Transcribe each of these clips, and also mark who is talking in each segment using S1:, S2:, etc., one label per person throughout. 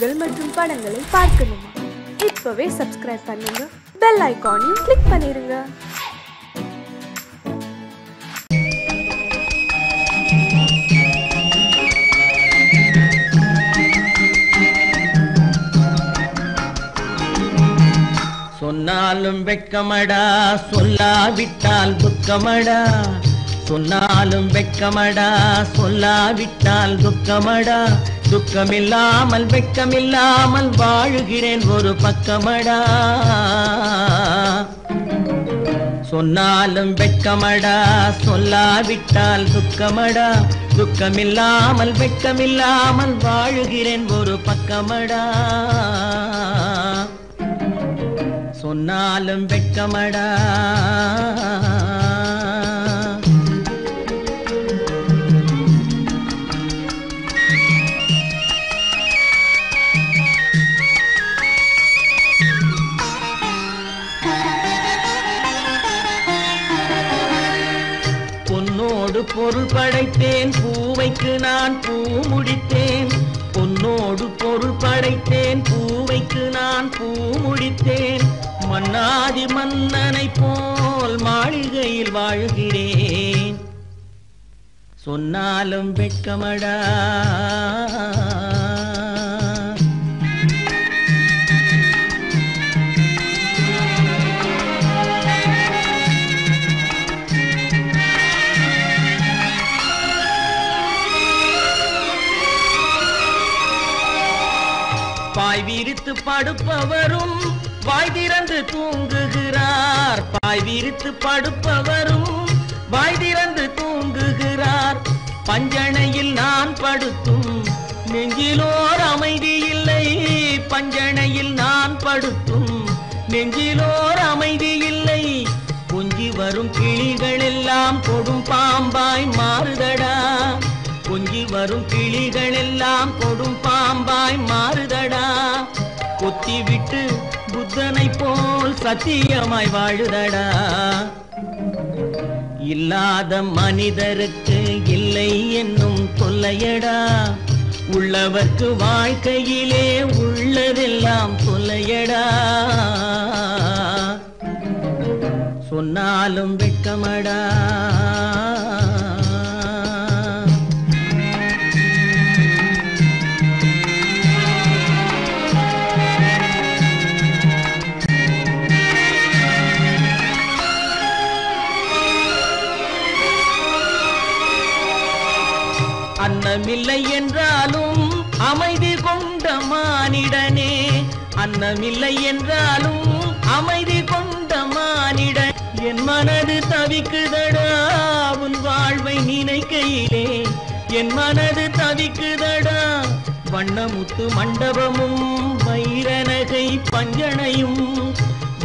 S1: நிகழ்ச்சிகள் மற்றும் படங்களை பார்க்கணுமா? இப்பவே சப்ஸ்கிரைப் பண்ணுங்க, பெல் ஐகானையும் கிளிக் பண்ணிருங்க.
S2: சொன்னாலும் வெட்கமடா, சொல்லாவிட்டால் துக்கமடா. சொன்னாலும் வெட்கமடா, சொல்லாவிட்டால் துக்கமடா. துக்கமில்லாமல் வெட்கமில்லாமல் வாழுகிறேன் ஒரு பக்கமடா. சொன்னாலும் வெட்கமடா, சொல்லாவிட்டால் துக்கமடா. துக்கமில்லாமல் வெட்கமில்லாமல் வாழுகிறேன் ஒரு பக்கமடா. சொன்னாலும் வெட்கமடா. பொன்னோடு பொருள் படைத்தேன், பூவைக்கு நான் பூ முடித்தேன். பொன்னோடு பொருள் படைத்தேன், பூவைக்கு நான் பூ முடித்தேன். மன்னாதி மன்னனை போல் மாளிகையில் வாழ்கிறேன். சொன்னாலும் வெட்கமடா. பாய் விரித்து படுப்பவரும் வாய் திறந்து தூங்குகிறார். பாய் விரித்து படுப்பவரும் வாய் திறந்து தூங்குகிறார். பஞ்சணையில் நான் படுத்தும் நெஞ்சிலோர் அமைதி இல்லை. பஞ்சணையில் நான் படுத்தும் நெஞ்சிலோர் அமைதி இல்லை. கொஞ்சி வரும் கிளிகள் எல்லாம் கொடும் பாம்பாய் மாறுதடா. கொஞ்சி வரும் கிளிகள் எல்லாம் கொடும் பாம்பாய் மாறுதடா. கொத்தி விட்டு புத்தனை போல் சத்தியமாய் வாழுதடா. இல்லாத மனிதருக்கு இல்லை என்னும் தொல்லையடா. உள்ளவர்க்கு வாழ்க்கையிலே உள்ளதெல்லாம் தொல்லையடா. சொன்னாலும் வெட்கமடா. அன்னமில்லை என்றாலும் அமைதி கொண்ட மானிடனே. அன்னமில்லை என்றாலும் அமைதி கொண்ட மானிடன். என் மனது தவிக்குதடா உன் வாழ்வை நினைக்கையிலே. என் மனது தவிக்குதடா. வண்ணமுத்து மண்டபமும் வைரநகை பஞ்சனையும்.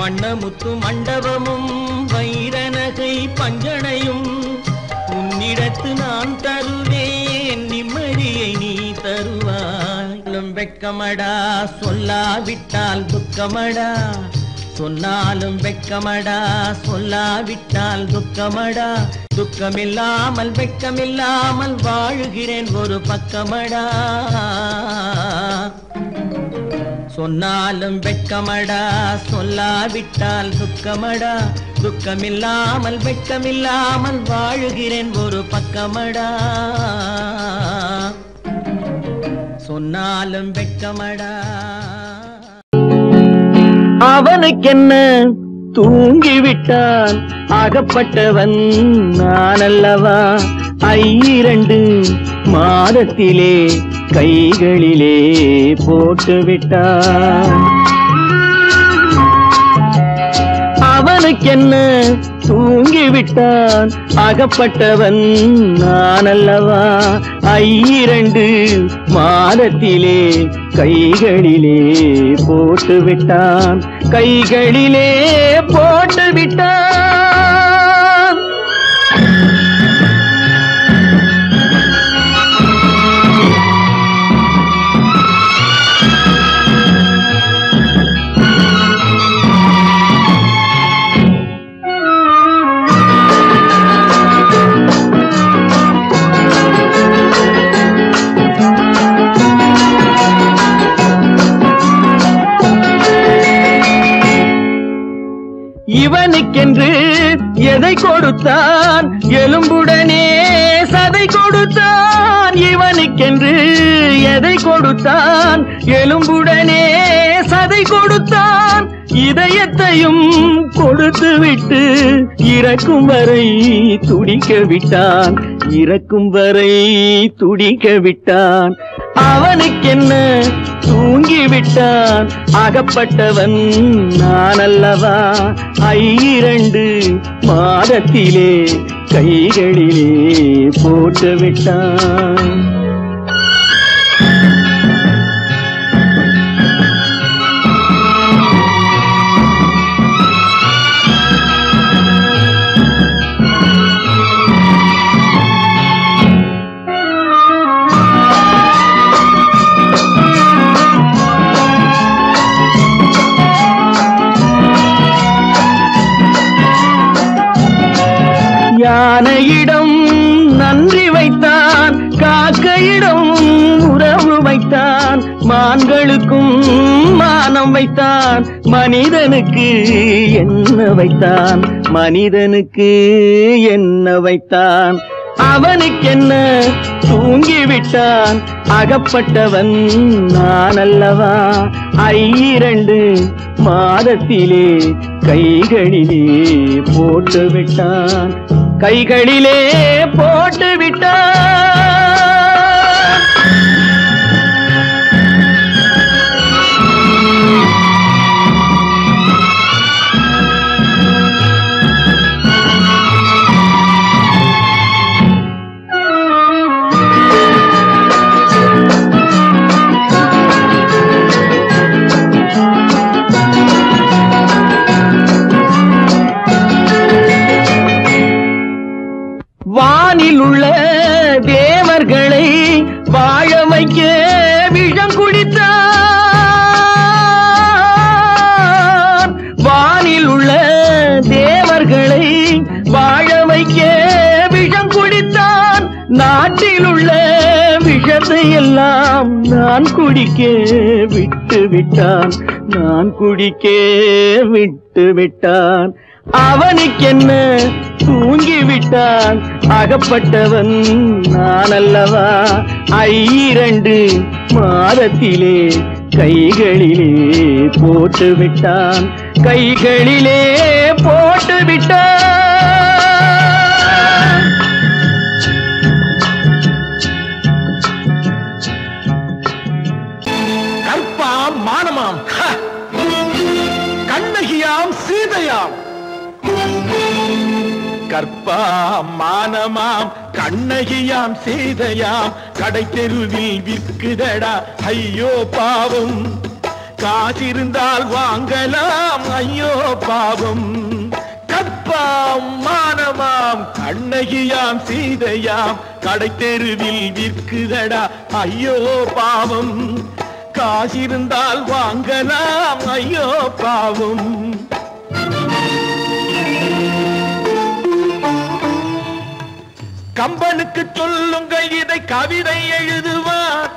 S2: வண்ணமுத்து மண்டபமும் வைரநகை பஞ்சனையும். உன்னிடத்து நான் தருவேன், நிம்மதியை நீ தருவாய். வெட்கமடா, சொல்லாவிட்டால் துக்கமடா. சொன்னாலும் வெட்கமடா, சொல்லாவிட்டால் துக்கமடா. துக்கமில்லாமல் வெட்கமில்லாமல் வாழுகிறேன் ஒரு பக்கமடா. சொன்னாலும் வெட்கமடா, சொல்லாவிட்டால் துக்கமடா. துக்கமில்லாமல் வெட்கமில்லாமல் வாழுகிறேன் ஒரு பக்கமடா. சொன்னாலும் வெட்கமடா. அவனுக்கென்ன தூங்கிவிட்டான், அகப்பட்டவன் நான் அல்லவா. 2 மாதத்திலே கைகளிலே போட்டுவிட்டான். அவனுக்கென்ன தூங்கிவிட்டான், அகப்பட்டவன் நான் அல்லவா. 2 மாதத்திலே கைகளிலே போட்டுவிட்டான். கைகளிலே போட்டுவிட்டான். எதை கொடுத்தான் எலும்புடனே சதை கொடுத்தான் இவனுக்கென்று எதை கொடுத்தான் எலும்புடனே சதை கொடுத்தான் இதயத்தையும் கொடுத்து விட்டு இறக்கும் வரை துடிக்க விட்டான் இறக்கும் வரை துடிக்க விட்டான் அவனுக்கென்ன தூங்கிவிட்டான் அகப்பட்டவன் நான் அல்லவா 2 மாதத்திலே கைகளிலே போட்டு விட்டான் யானையிடம் நன்றி வைத்தான் காக்கையிடம் உறவு வைத்தான் மான்களுக்கும் மானம் வைத்தான் மனிதனுக்கு என்ன வைத்தான் மனிதனுக்கு என்ன வைத்தான் அவனுக்கென்ன தூங்கிவிட்டான் அகப்பட்டவன் நான் அல்லவா 2 மாதத்திலே கைகளிலே போட்டு விட்டான் கைகளிலே போட்டு விட்டான் வானில் உள்ள தேவர்களை வாழ வைக்க விஷம் குடித்தான் வானில் உள்ள தேவர்களை வாழ வைக்க விஷம் குடித்தான் நாட்டில் உள்ள விஷத்தை எல்லாம் நான் குடிக்க விட்டு விட்டான் நான் குடிக்க விட்டு விட்டான் அவனுக்கென்ன தூங்கிவிட்டான் அகப்பட்டவன் நான் அல்லவா 2 மாதத்திலே கைகளிலே போட்டு விட்டான் கைகளிலே போட்டு விட்டான்
S3: கற்பாம் மானமாம் கண்ணகியாம் சீதையாம் கற்பாம் மானமாம் கண்ணகியாம் சீதையாம் கடை தெருவில் விற்குதடா ஐயோ பாவம் காசிருந்தால் வாங்கலாம் ஐயோ பாவம் கற்பாம் மானமாம் கண்ணகியாம் சீதையாம் கடை தெருவில் விற்குதடா ஐயோ பாவம் காசிருந்தால் வாங்கலாம் ஐயோ பாவம் கம்பனுக்கு சொல்லுங்கள் இதை கவிதை எழுதுவார்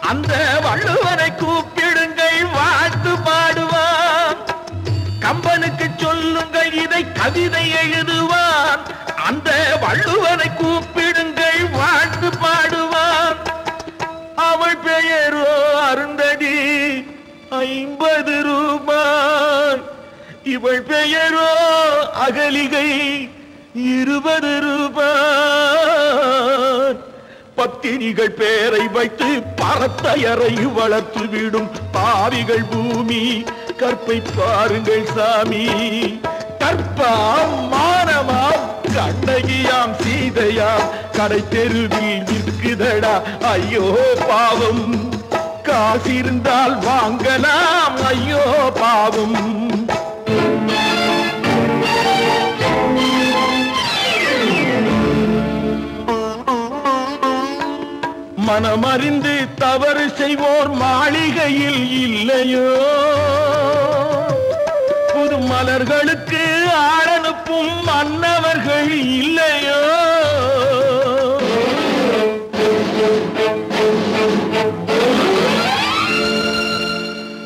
S3: அந்த வள்ளுவரை கூப்பிடுங்கள் வாழ்த்து பாடுவார் கம்பனுக்கு சொல்லுங்கள் இதை கவிதை எழுதுவார் அந்த வள்ளுவரை கூப்பிடுங்கள் வாழ்த்து பாடுவார் அவள் பெயரோ அருந்ததி 50 ரூபாய் இவள் பெயரோ அகலிகை 20 ரூபாய் பத்தினிகள் பேரை வைத்து பரத்தையரை வளர்த்து விடும் பாவிகள் பூமி கற்பை பாருங்கள் சாமி கற்பாம் மானமாம் கண்ணகியாம் சீதையாம் கடை தெருவில் விற்குதடா ஐயோ பாவம் காசிருந்தால் வாங்கலாம் ஐயோ பாவம் மனமறிந்து தவறு செய்வோர் மாளிகையில் இல்லையோ புது மலர்களுக்கு ஆளனுப்பும் மன்னவர்கள் இல்லையோ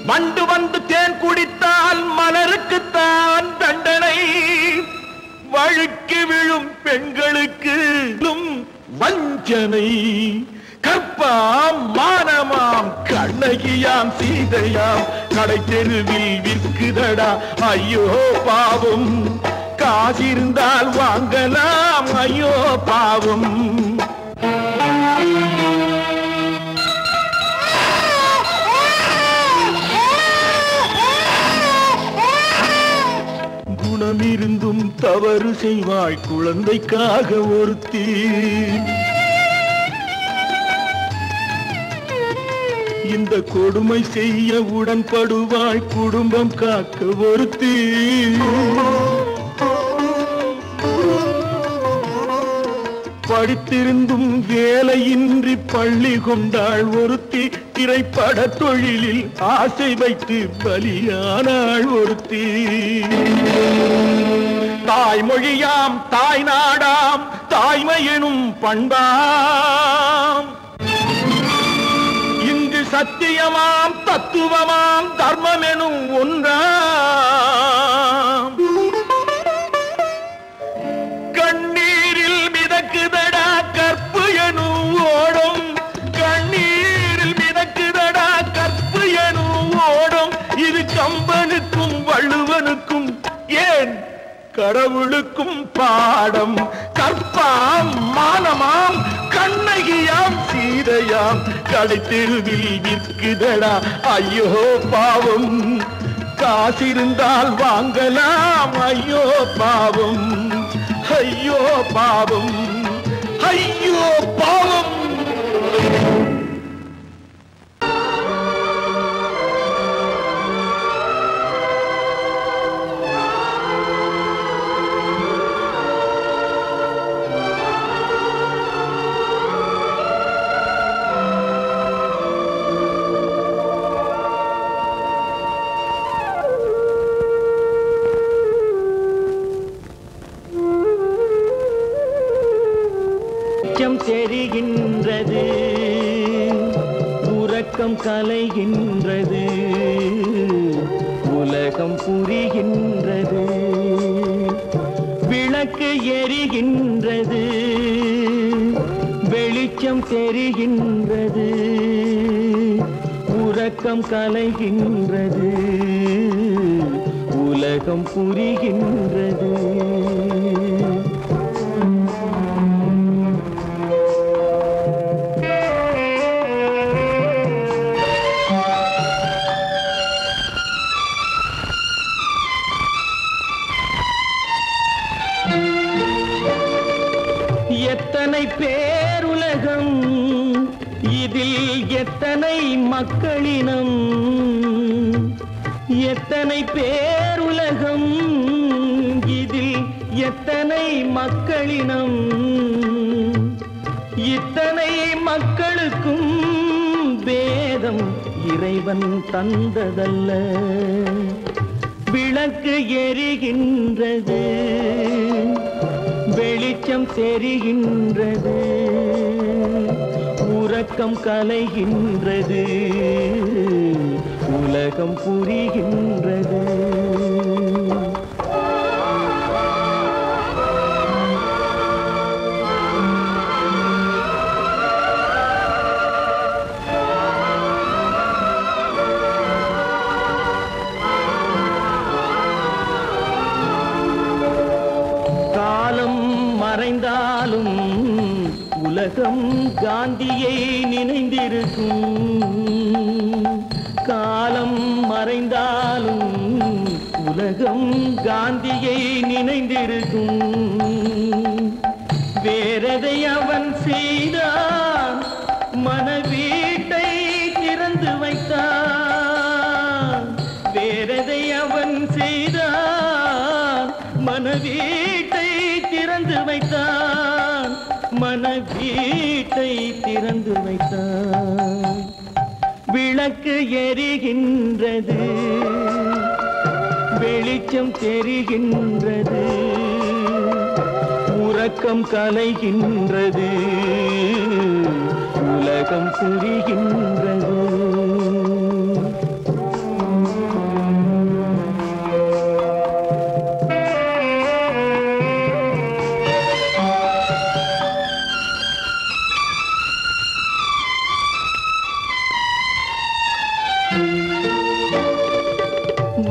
S3: வண்டு வந்து தேன் குடித்தால் மலருக்குத்தான் தண்டனை வழுக்க பெண்களுக்கு வஞ்சனை கற்பாம் மானமாம் கண்ணகியாம் சீதையாம் கடை தெருவில் விற்குதடா ஐயோ பாவம் காசிருந்தால் வாங்கலாம் ஐயோ பாவம் குணமிருந்தும் தவறு செய்வாய் குழந்தைக்காக ஒருத்தி இந்த கொடுமை செய்ய உடன்படுவாய் குடும்பம் காக்க ஒருத்தி படித்திருந்தும் வேலையின்றி பள்ளி கொண்டாள் ஒருத்தி திரைப்பட தொழிலில் ஆசை வைத்து பலியானாள் ஒருத்தி தாய்மொழியாம் தாய் நாடாம் தாய்மை எனும் பண்பாம் இங்கு சத்தியமாம் தத்துவமாம் தர்மம் எனும் ஒன்றாம் கண்ணீரில் மிதக்குதடா கற்பு எனும் ஓடும் கண்ணீரில் மிதக்குதடா கற்பு எனும் ஓடும் இது கம்பனுக்கும் வள்ளுவனுக்கும் ஏன் கடவுளுக்கும் பாடம் கற்பாம் மானமாம் கண்ணகியாம் சீதையாம் கடை தெருவில் விற்குதடா ஐயோ பாவம் காசிருந்தால் வாங்கலாம் ஐயோ பாவம் ஐயோ பாவம் ஐயோ பாவம் தெரிகின்றது உறக்கம் கலைகின்றது உலகம் புரிகின்றது விளக்கு எரிகின்றது வெளிச்சம் தெரிகின்றது உறக்கம் கலைகின்றது உலகம் புரிகின்றது எத்தனை பேருலகம் இதில் எத்தனை மக்களினம் எத்தனை பேருலகம் இதில் எத்தனை மக்களினம் இத்தனை மக்களுக்கும் வேதம் இறைவன் தந்ததல்ல விளக்கு எரிகின்றது வெளிச்சம் தெரிகின்றது உறக்கம் கலைகின்றது உலகம் புரிகின்றது மறைந்தாலும் உலகம் காந்தியை நினைந்திருக்கும் காலம் மறைந்தாலும் உலகம் காந்தியை நினைந்திருக்கும் வேறதை அவன் செய்தான் மனவீட்டை திறந்து வைத்தான் வேறதை அவன் செய்தான் மனவீட்டை திறந்து வைத்தான் மனவீட்டை திறந்து வைத்தான் விளக்கு எரிகின்றது வெளிச்சம் தெரிகின்றது உறக்கம் கலைகின்றது உலகம் புரிகின்றது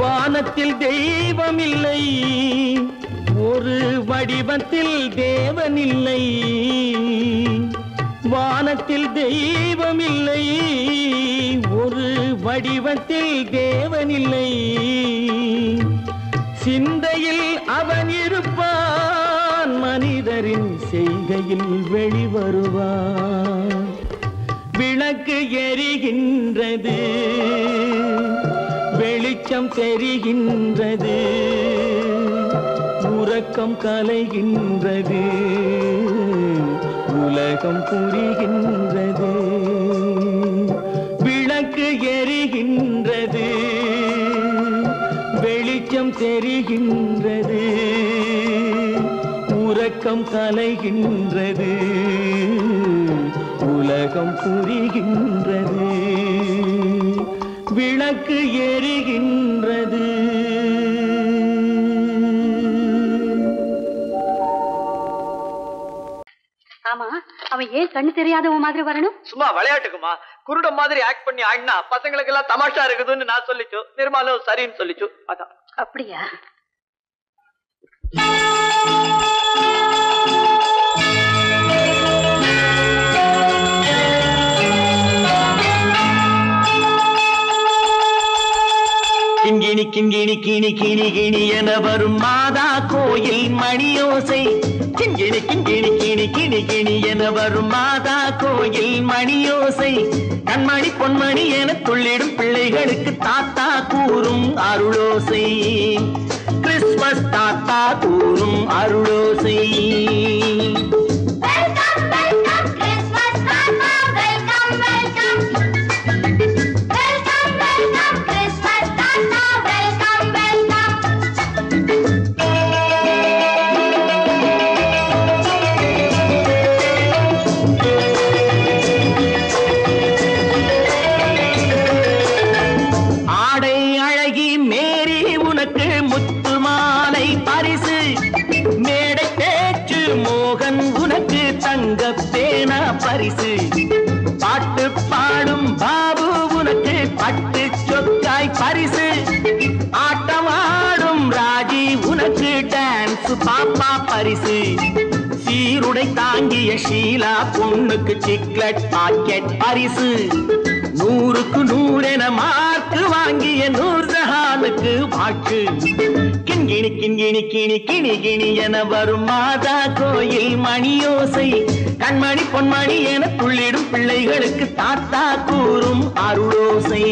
S3: வானத்தில் தெய்வம் இல்லை, ஒரு வடிவத்தில் தேவன் இல்லை. வானத்தில் தெய்வம் இல்லை, ஒரு வடிவத்தில் தேவன் இல்லை. சிந்தையில் அவன் இருப்பான், மனிதரின் செய்கையில் வெளிவருவான். விளக்கு எரிகின்றது, வெளிச்சம் தெரிகின்றது, உறக்கம் கலைகின்றது, உலகம் புரிகின்றது. விளக்கு எரிகின்றது, வெளிச்சம் தெரிகின்றது, உறக்கம் கலைகின்றது, உலகம் புரிகின்றது. விளக்கு எரிகின்றது.
S4: ஆமா, அவன் ஏன் கண்ணு தெரியாதவன் மாதிரி வரணும்?
S5: சும்மா விளையாட்டுக்குமா, குருட மாதிரி ஆக்ட் பண்ணி ஆடினா பசங்களுக்கு எல்லாம் தமாஷா இருக்குதுன்னு நான் சொல்லிச்சு. நிர்மலும் சரின்னு சொல்லிச்சு. அதான்.
S4: அப்படியா?
S3: கிண்கிணி கிண்கிணி கிணி கிணி கிணி என வரும் மாதா கோயில் மணியோசை. கிண்கிணி கிண்கிணி கிணி கிணி கிணி என வரும் மாதா கோயில் மணியோசை. கண்மணி பொன்மணி என துள்ளிடும் பிள்ளைகளுக்கு தாத்தா கூறும் அருளோசை. கிறிஸ்துமஸ் தாத்தா கூறும் அருளோசை. பாட்டு பாடும் பாபு உனக்கு பட்டு சொக்காய் பரிசு. ஆட்டமாடும் ராஜி உனக்கு டான்ஸ் பாப்பா பரிசு. சீருடை தாங்கிய ஷீலா பொண்ணுக்கு சிக்லெட் பாக்கெட் பரிசு. 100க்கு 100 என மார்க்கு வாங்கிய நூர்ஜஹானுக்கு வாக்கு. கிண்கிணி கிண்கிணி கிணி கிணி கிணி என வரும் மாதா கோயில் மணியோசை. கண்மணி பொன்மணி என துள்ளிடும் பிள்ளைகளுக்கு தாத்தா கூறும் அருளோசை.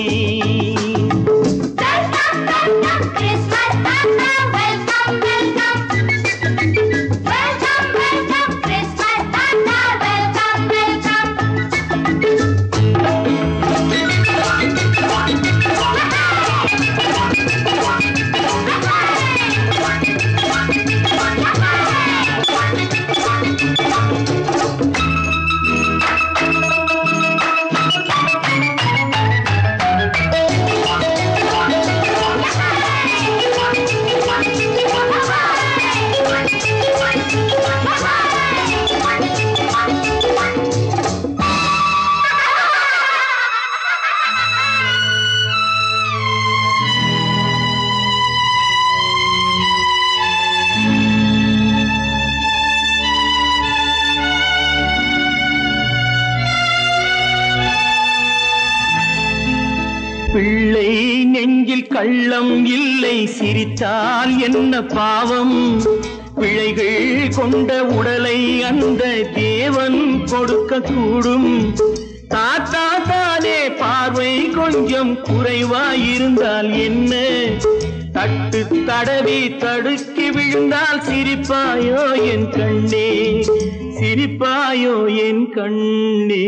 S3: பிள்ளை நெஞ்சில் கள்ளம் இல்லை, சிரித்தால் என்ன பாவம். பிழைகள் கொண்ட உடலை அந்த தேவன் கொடுக்க கூடும். தாத்தா தானே பார்வை கொஞ்சம் குறைவாயிருந்தால் என்ன? தட்டு தடவி தடுக்கி விழுந்தால் சிரிப்பாயோ என் கண்ணே, சிரிப்பாயோ என் கண்ணே.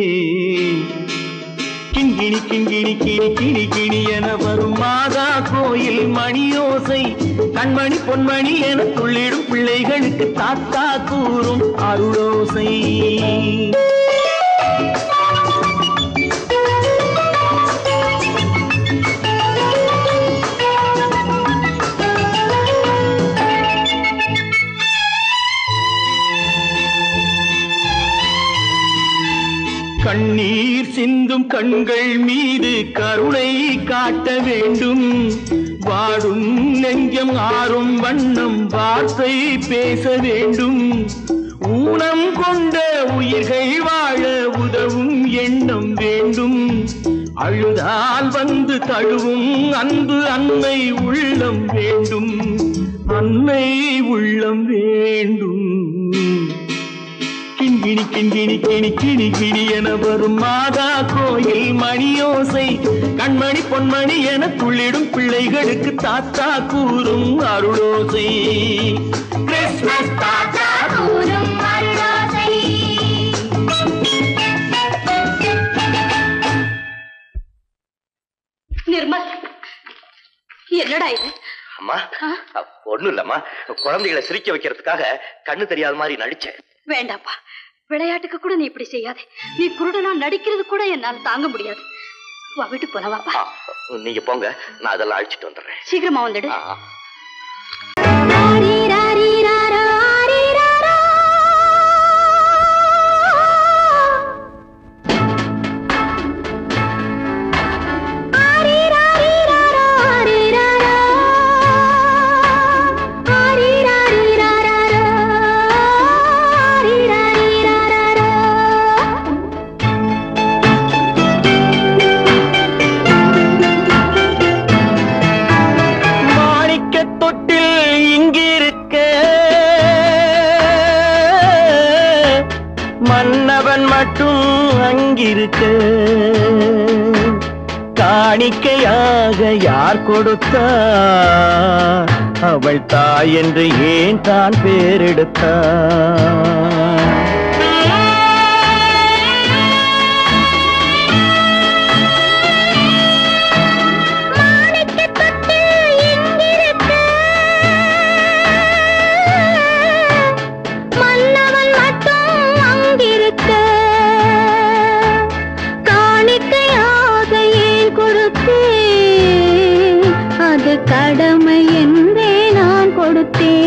S3: கிண்கிணி கிண்கிணி கிணி கிணி கிணி என வரும் மாதா கோயில் மணியோசை. கண்மணி பொன்மணி என துள்ளிடும் பிள்ளைகளுக்கு தாத்தா கூறும் அருளோசை. கண்ணீர் சிந்தும்
S2: கண்கள் மீது கருணை காட்ட வேண்டும். வாடும் நெஞ்சம் ஆறும் வண்ணம் வார்த்தை பேச வேண்டும். ஊனம் கொண்ட உயிர்கள் வாழ உதவும் எண்ணம் வேண்டும். அழுதால் வந்து தழுவும் அன்பு அன்னை உள்ளம் வேண்டும். அன்னை உள்ளம் வேண்டும். கிண்கிணி கிண்கிணி கிணி கிணி கிணி என வரும் மாதா கோயில் மணியோசை. கண்மணி பொன்மணி என துள்ளிடும் பிள்ளைகளுக்கு தாத்தா கூறும் அருளோசை. கிறிஸ்மஸ் தாத்தா கூறும் அருளோசை.
S4: நிர்மல், என்னடா இது?
S5: அம்மா ஒண்ணும் இல்லம்மா, குழந்தைகளை சிரிக்க வைக்கிறதுக்காக கண்ணு தெரியாத மாதிரி நடிச்சேன்.
S4: வேண்டாப்பா, விளையாட்டுக்கு கூட நீ இப்படி செய்யாதே. நீ குருடனா நடிக்கிறது கூட என்னால தாங்க முடியாது. வா, வீட்டுக்கு போலவாப்பா.
S5: நீங்க போங்க, நான் அதெல்லாம் அழிச்சிட்டு வந்துடுறேன்.
S4: சீக்கிரமா வந்துடு.
S2: மன்னவன் மட்டும் அங்கிருக்க காணிக்கையாக யார் கொடுத்தார்? அவள் தாய் என்று ஏன் தான் பேரெடுத்தார்?
S6: கடமை என்றே நான் கொடுத்தேன்.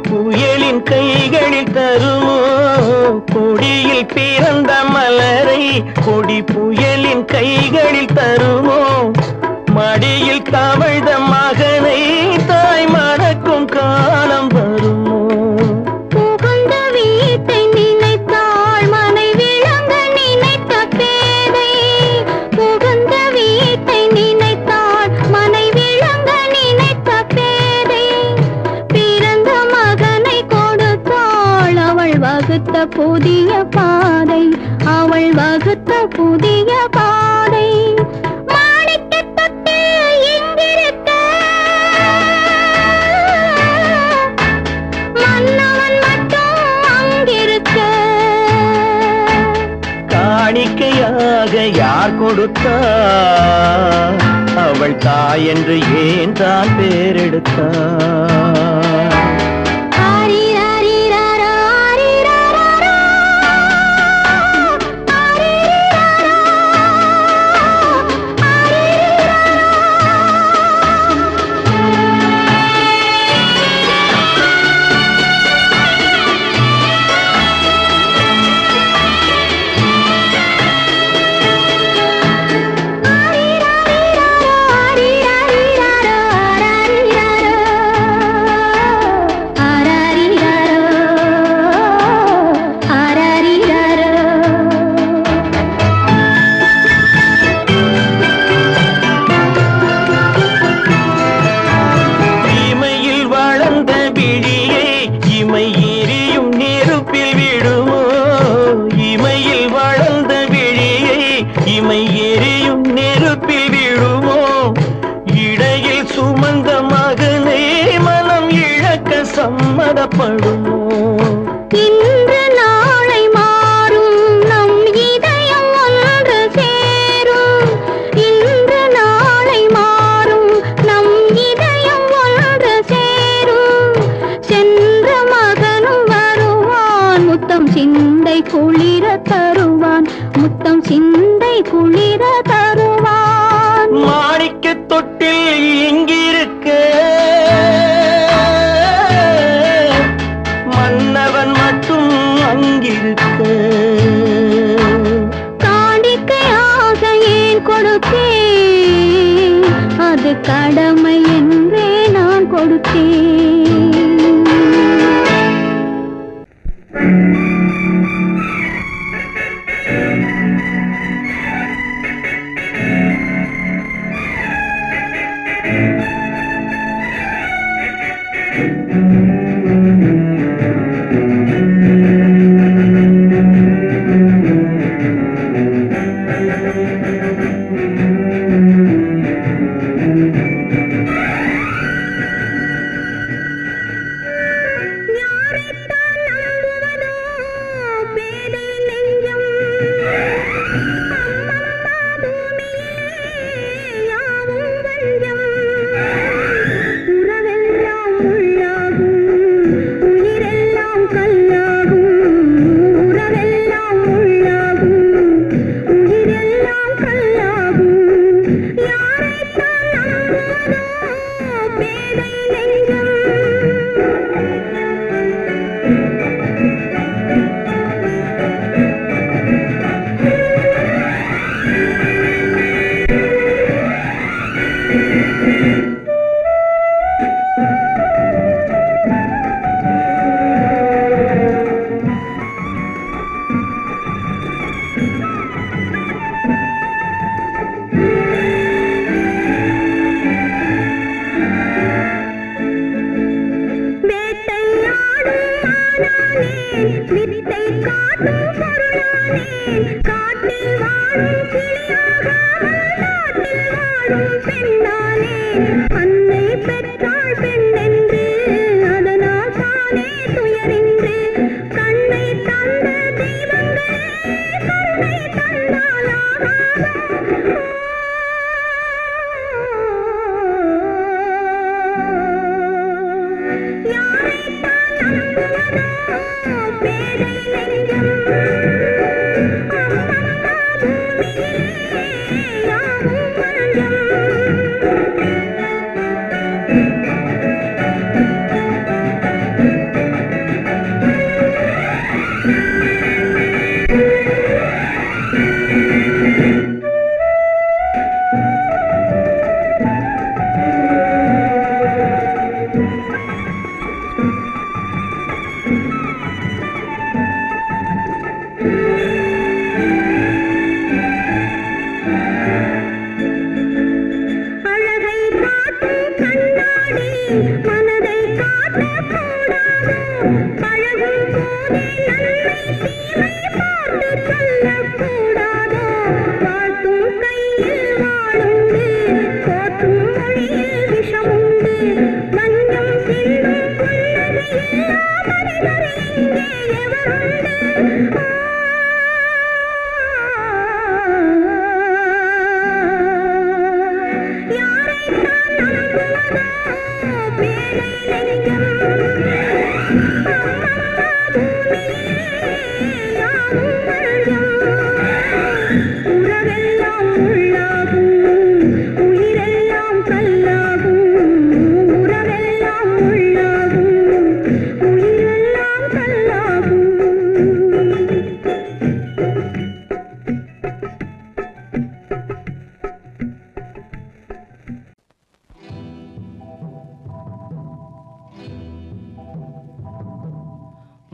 S2: புயலின் கைகளில் தருமோ? கொடியில் பிறந்த மலரை கொடி புயலின் கைகளில் தருமோ? மடியில் தவழ்ந்த மகனை தாய் மணக்கும் காலம் வருமோ?
S6: புகுந்த வீட்டை நினைத்தாள் மனை விளங்க நினைத்த பேதை. புகுந்த வீட்டை நினைத்தாள் மனை விளங்க நினைத்த பேதை. பிறந்த மகனை கொடுத்தாள் அவள் வகுத்த புதிய பாதை. அவள் வகுத்த புதிய பாதை.
S2: காணிக்கையாக யார் கொடுத்தார்? அவள் தாய் என்று ஏன் தான் பேரெடுத்தார்? பதப்படுமோ
S6: இன்று நாளை மாறும் நம் இதயம் ஒன்று சேரும் இன்று நாளை மாறும் நம் இதயம் ஒன்று சேரும் சென்ற மகனும் வருவான் முத்தம் சிந்தை குளிர தருவான் முத்தம் சிந்தை குளிர தருவான்
S2: மாணிக்க தொட்டில் இங்கிருக்க மன்னவன் மட்டும் அங்கிருக்க
S6: காணிக்கையாக ஏன் கொடுத்தேன் அது கடமை என்றே நான் கொடுத்தேன்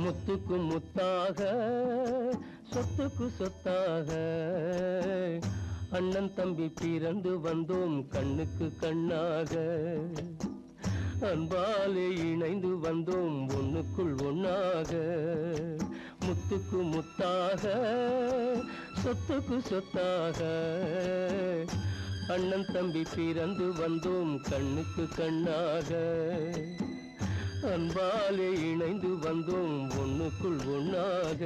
S2: முத்துக்கு முத்தாக சொத்துக்கு சொத்தாக அண்ணன் தம்பி பிறந்து வந்தோம் கண்ணுக்கு கண்ணாக அன்பாலே இணைந்து வந்தோம் ஒண்ணுக்குள் ஒண்ணாக முத்துக்கு முத்தாக சொத்துக்கு சொத்தாக அண்ணன் தம்பி பிறந்து வந்தோம் கண்ணுக்கு கண்ணாக அன்பாலே இணைந்து வந்தோம் ஒண்ணுக்குள் ஒண்ணாக.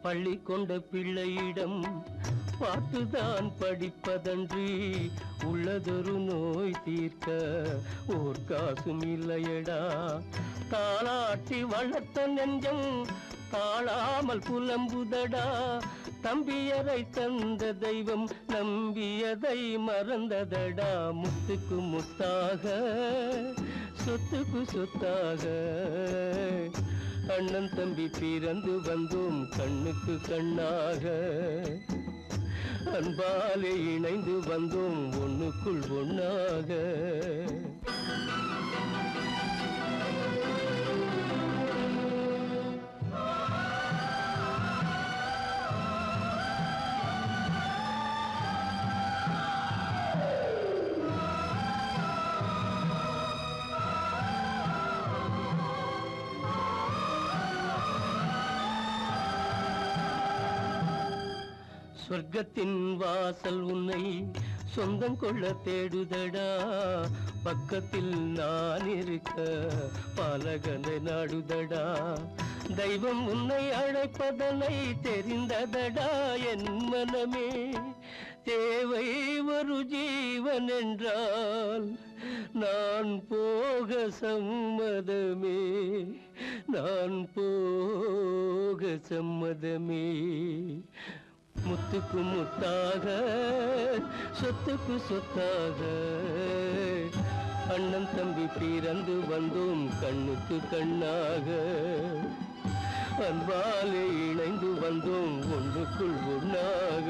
S2: பள்ளி கொண்ட பிள்ளையிடம் பார்த்துதான் படிப்பதன்றி உள்ளதொரு நோய் தீர்க்க ஓர் காசும் இல்லையடா. தாளாட்டி வளர்த்த நெஞ்சம் தாழாமல் புலம்புதடா. தம்பியரை தந்த தெய்வம் நம்பியதை மறந்ததடா. முத்துக்கு முத்தாக சொத்துக்கு சொத்தாக அண்ணன் தம்பி பிறந்து வந்தோம் கண்ணுக்கு கண்ணாக. அன்பாலே இணைந்து வந்தோம் ஒண்ணுக்குள் ஒண்ணாக. சொர்க்கத்தின் வாசல் உன்னை சொந்தம் கொள்ள தேடுதடா. பக்கத்தில் நான் இருக்க பாலகனை நாடுதடா. தெய்வம் உன்னை அழைப்பதனை தெரிந்ததடா என் மனமே. தேவை ஒரு ஜீவன் என்றால் நான் போக சம்மதமே. நான் போக சம்மதமே. முத்துக்கு முத்தாக சொத்துக்கு சொத்தாக அண்ணன் தம்பி பிறந்து வந்தோம் கண்ணுக்கு கண்ணாக. அன்பாலே இணைந்து வந்தோம் ஒன்றுக்குள் ஒண்ணாக.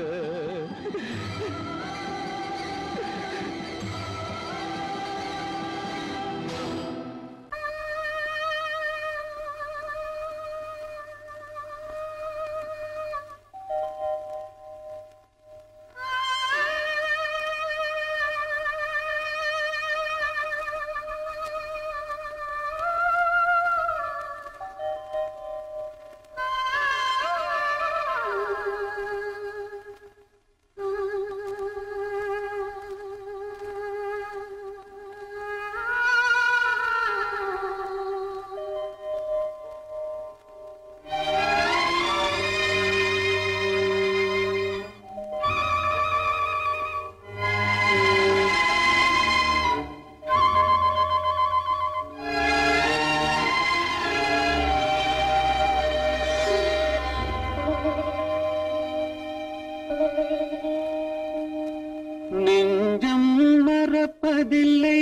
S3: நெஞ்சம் மறப்பதில்லை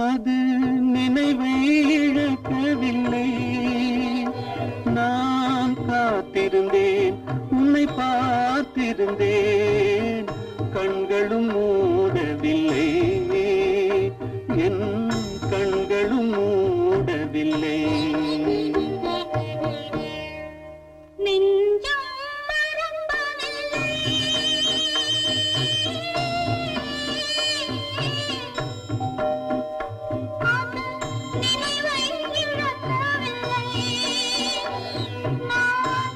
S3: அது நினைவை இழக்கவில்லை. நான் காத்திருந்தேன் உன்னை பார்த்திருந்தேன் கண்களும் மூடவில்லை. என் கண்களும் மூடவில்லை.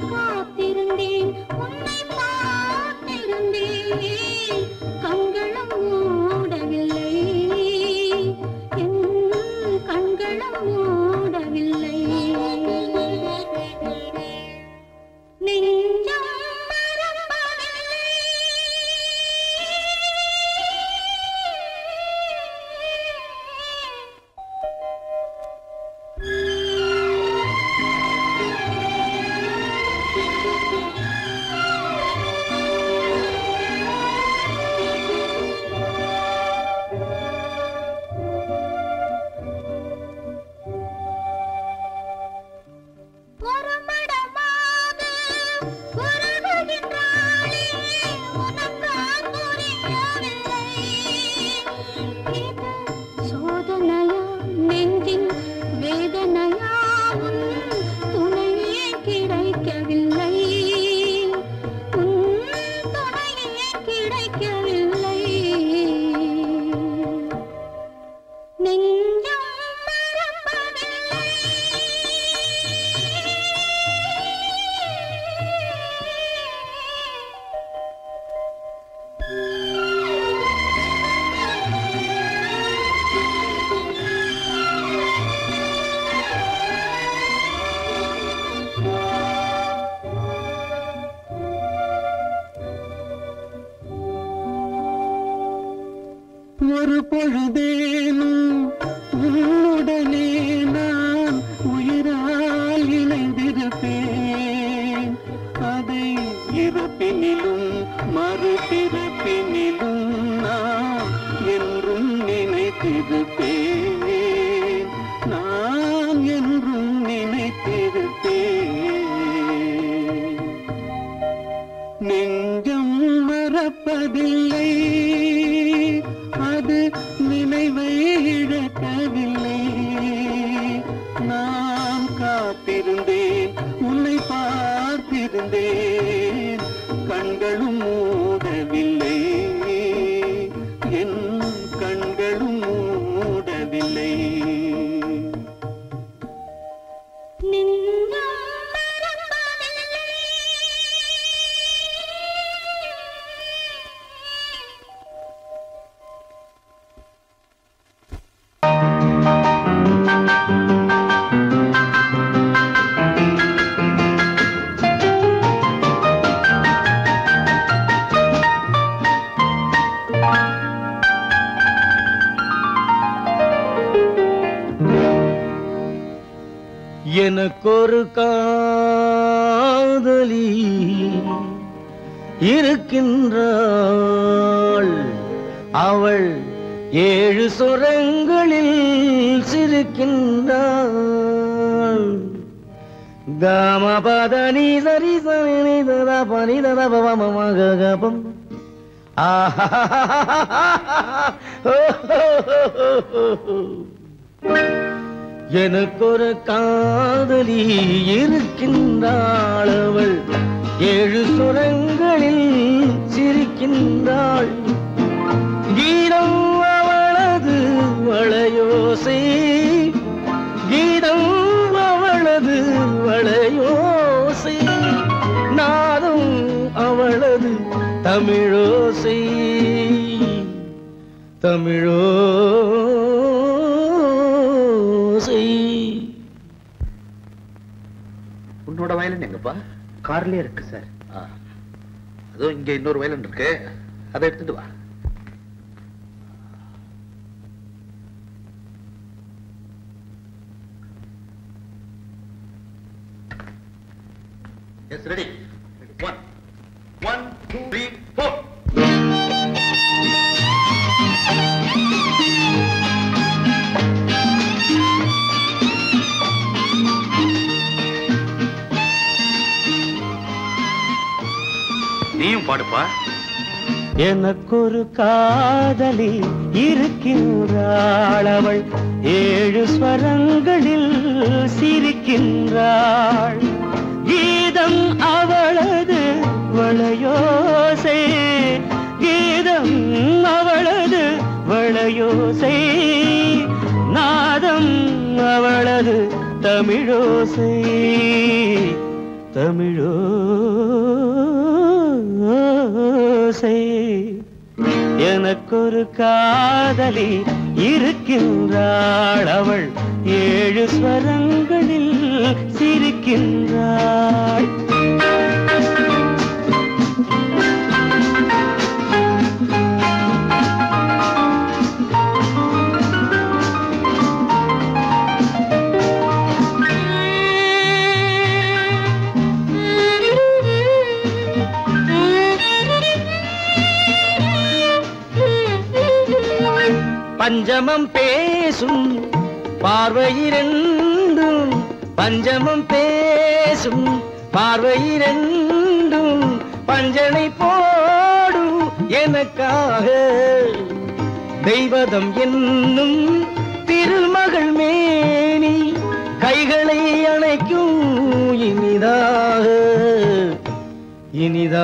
S6: காத்திருந்தேன் உன்னை
S7: ஒரு பொழுதேனும் உன்னுடனே நான் உயிரால் இணைந்திருப்பேன். அதை இறப்பினிலும் மறுபிறப்பினிலும் நான் என்றும் நினைத்திருப்பேன். நான் என்றும் நினைத்திருப்பேன். நெஞ்சம் மறப்பதில்லை, அது நினைவை இழக்கவில்லை. நான் காத்திருந்தேன், உன்னை பார்த்திருந்தேன், கண்களும் மூடவில்லை, என் கண்களும் மூடவில்லை.
S2: எனக்கொரு காதலி இருக்கின்றாள், அவள் 7 சுரங்களில் சிரிக்கின்றாள். காமபதனி சரி சரி ததா பனி ததா பவமகபம். எனக்கொரு காதலி இருக்கின்றாள், அவள் 7 சுரங்களில் சிரிக்கின்றாள். கீதம் அவளது வளையோசை, கீதம் அவளது வளையோசை, நாதம் அவளது தமிழோசை, தமிழோசை.
S8: உன்னோட வயலன் எங்கப்பா?
S2: கார்லயே இருக்கு சார்.
S8: அதுவும் இங்க இன்னொரு வயலன் இருக்கு, அதை எடுத்துட்டு வா. Yes, ready. 1 1 2 3 4. நீயும் பாடுப்பா.
S2: எனக்கொரு காதலி இருக்கின்றாள், அவள் 7 ஸ்வரங்களில் சிரிக்கின்றாள். கீதம் அவளது வளையோசை, கீதம் அவளது வளையோசை, நாதம் அவளது தமிழோசை, தமிழோசை. எனக்கொரு காதலி இருக்கின்றாள், அவள் 7 ஸ்வரங்களில் சிரிக்கின்றாள். பஞ்சமம் பேசும் பார்வையிரண்டும், பஞ்சமம் பேசும் பார்வையிரண்டும், பஞ்சனை போடும் எனக்காக. தெய்வதம் என்னும் திருமகள் மேனி கைகளை அணைக்கும் இனிதாக, இனிதாக.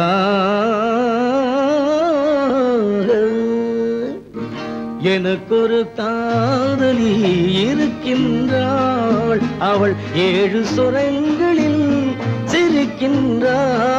S2: எனக்கொரு காதலி இருக்கின்றாள், அவள் 7 சுரங்களில் சிரிக்கின்றாள்.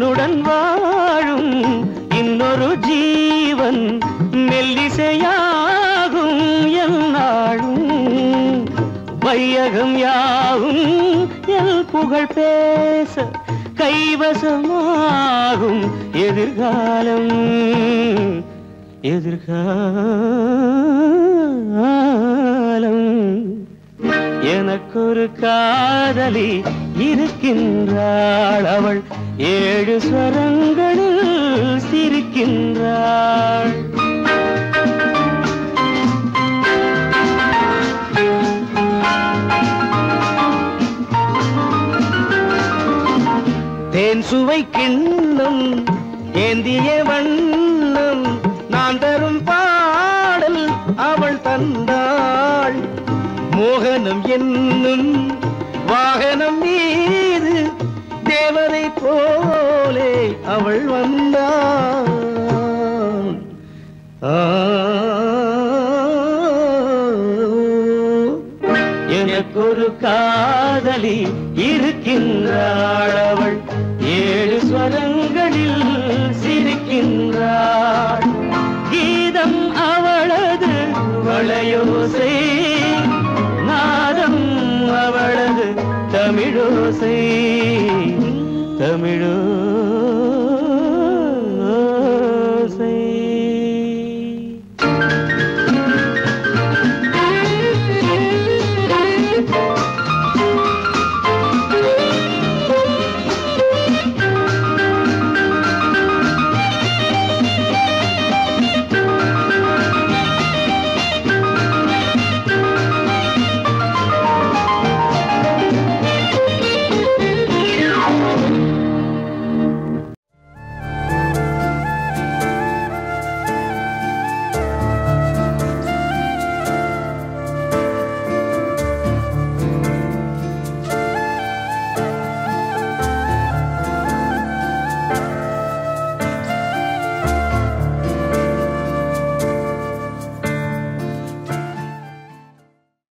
S3: என்னுடன் வாழும் இன்னொரு ஜீவன் மெல்லிசையாகும் என்னாலும் வையகம் யாவும் எல் புகழ் பேச கைவசமாகும் எதிர்காலம் எதிர்காலம் எனக்கொரு காதலி இருக்கின்றாள் அவள் 7 ஸ்வரங்களில் சிரிக்கின்றாள் தேன் சுவை கிண்ணம் ஏந்திய வண்ணம் நான் தரும் பாடல் அவள் தந்தாள் மோகனம் என்னும் வாகனம் மீது தேவதை போலே அவள் வந்தாள்